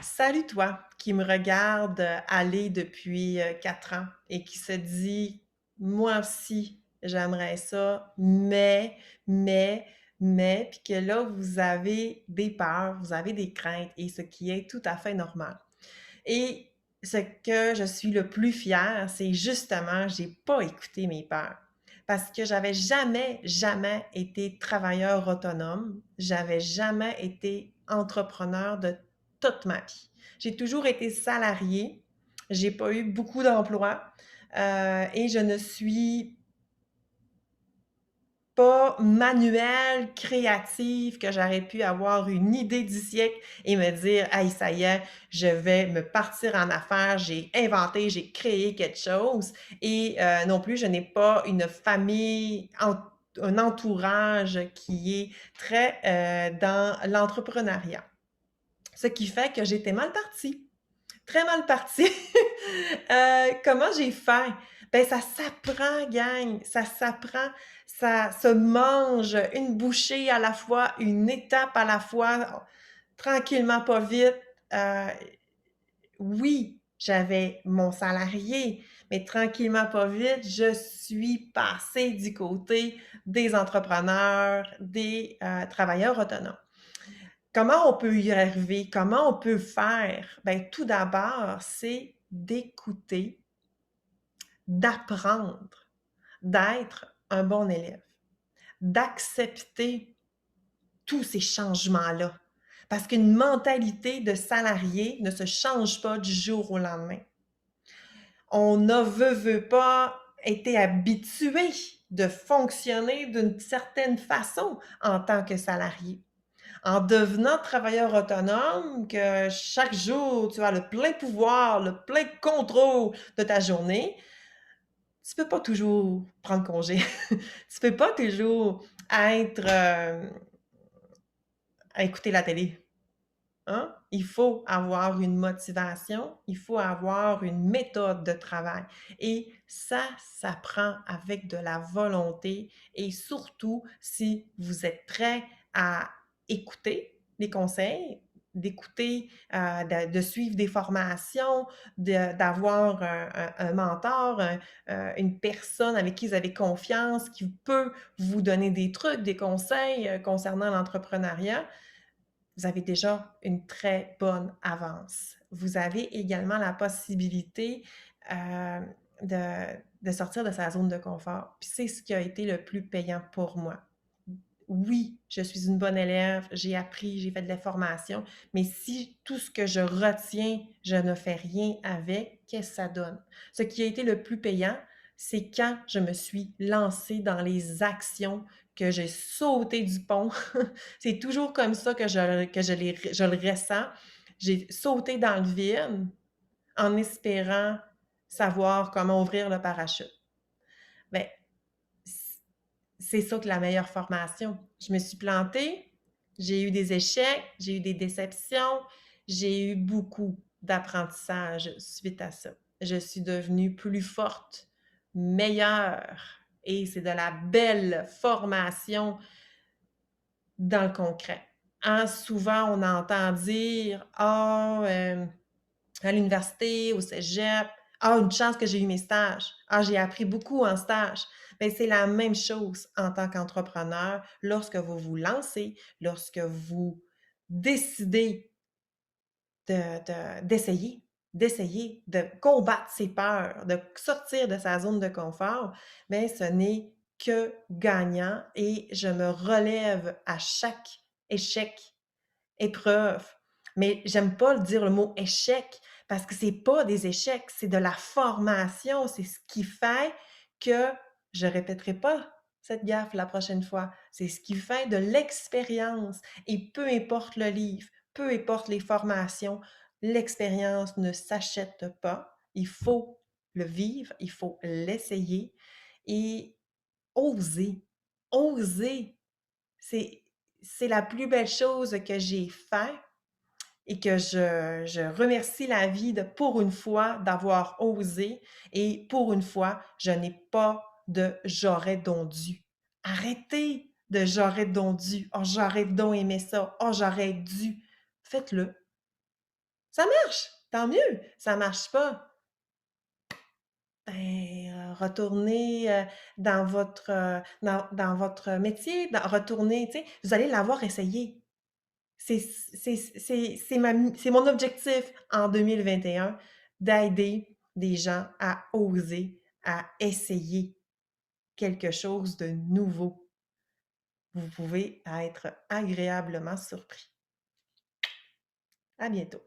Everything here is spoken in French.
Salut toi qui me regarde aller depuis 4 ans et qui se dit, moi aussi, j'aimerais ça, mais, puis que là, vous avez des peurs, vous avez des craintes et ce qui est tout à fait normal. Et ce que je suis le plus fière, c'est justement, j'ai pas écouté mes peurs. Parce que j'avais jamais, jamais été travailleur autonome. J'avais jamais été entrepreneur de toute ma vie. J'ai toujours été salariée. J'ai pas eu beaucoup d'emplois. Et je ne suis pas manuelle, créative, que j'aurais pu avoir une idée du siècle et me dire, hey, ça y est, je vais me partir en affaires, j'ai inventé, j'ai créé quelque chose. Et non plus, je n'ai pas une famille, un entourage qui est très dans l'entrepreneuriat. Ce qui fait que j'étais mal partie. Très mal partie. Comment j'ai fait? Ben, ça s'apprend, gang. Ça s'apprend. Ça se mange une bouchée à la fois, une étape à la fois, tranquillement, pas vite. Euh, oui, j'avais mon salarié, mais tranquillement, pas vite, je suis passée du côté des entrepreneurs, des travailleurs autonomes. Comment on peut y arriver? Comment on peut faire? Ben, tout d'abord, c'est d'écouter, d'apprendre, d'être un bon élève, d'accepter tous ces changements-là. Parce qu'une mentalité de salarié ne se change pas du jour au lendemain. On ne veut pas été habitué de fonctionner d'une certaine façon en tant que salarié. En devenant travailleur autonome, que chaque jour, tu as le plein pouvoir, le plein contrôle de ta journée, tu peux pas toujours prendre congé. Tu peux pas toujours être à écouter la télé. Hein? Il faut avoir une motivation, il faut avoir une méthode de travail. Et ça s'apprend avec de la volonté et surtout si vous êtes prêt à écouter les conseils, d'écouter, de suivre des formations, d'avoir un mentor, une personne avec qui vous avez confiance, qui peut vous donner des trucs, des conseils concernant l'entrepreneuriat, vous avez déjà une très bonne avance. Vous avez également la possibilité euh, de sortir de sa zone de confort. Puis c'est ce qui a été le plus payant pour moi. Oui, je suis une bonne élève, j'ai appris, j'ai fait de la formation, mais si tout ce que je retiens, je ne fais rien avec, qu'est-ce que ça donne? Ce qui a été le plus payant, c'est quand je me suis lancée dans les actions, que j'ai sauté du pont. C'est toujours comme ça je le ressens. J'ai sauté dans le vide en espérant savoir comment ouvrir le parachute. Ben, c'est ça que la meilleure formation. Je me suis plantée, j'ai eu des échecs, j'ai eu des déceptions, j'ai eu beaucoup d'apprentissage suite à ça. Je suis devenue plus forte, meilleure et c'est de la belle formation dans le concret. Hein, souvent, on entend dire: «Ah, à l'université, au cégep, ah, une chance que j'ai eu mes stages. Ah, j'ai appris beaucoup en stage». Bien, c'est la même chose en tant qu'entrepreneur lorsque vous vous lancez, lorsque vous décidez d'essayer de combattre ses peurs, de sortir de sa zone de confort, bien, ce n'est que gagnant et je me relève à chaque échec, épreuve. Mais j'aime pas dire le mot échec parce que c'est pas des échecs, c'est de la formation. C'est ce qui fait que je répéterai pas cette gaffe la prochaine fois. C'est ce qui fait de l'expérience. Et peu importe le livre, peu importe les formations, l'expérience ne s'achète pas. Il faut le vivre, il faut l'essayer et oser. Oser. C'est, c'est la plus belle chose que j'ai fait et que je remercie la vie de, pour une fois, d'avoir osé et pour une fois, je n'ai pas de j'aurais donc dû. Arrêtez de j'aurais donc dû. Oh, j'aurais donc aimé ça. Oh, j'aurais dû. Faites-le. Ça marche, tant mieux. Ça marche pas, ben, retournez, dans votre métier, retournez, tu sais, vous allez l'avoir essayé. C'est mon objectif en 2021 d'aider des gens à oser, à essayer quelque chose de nouveau. Vous pouvez être agréablement surpris. À bientôt.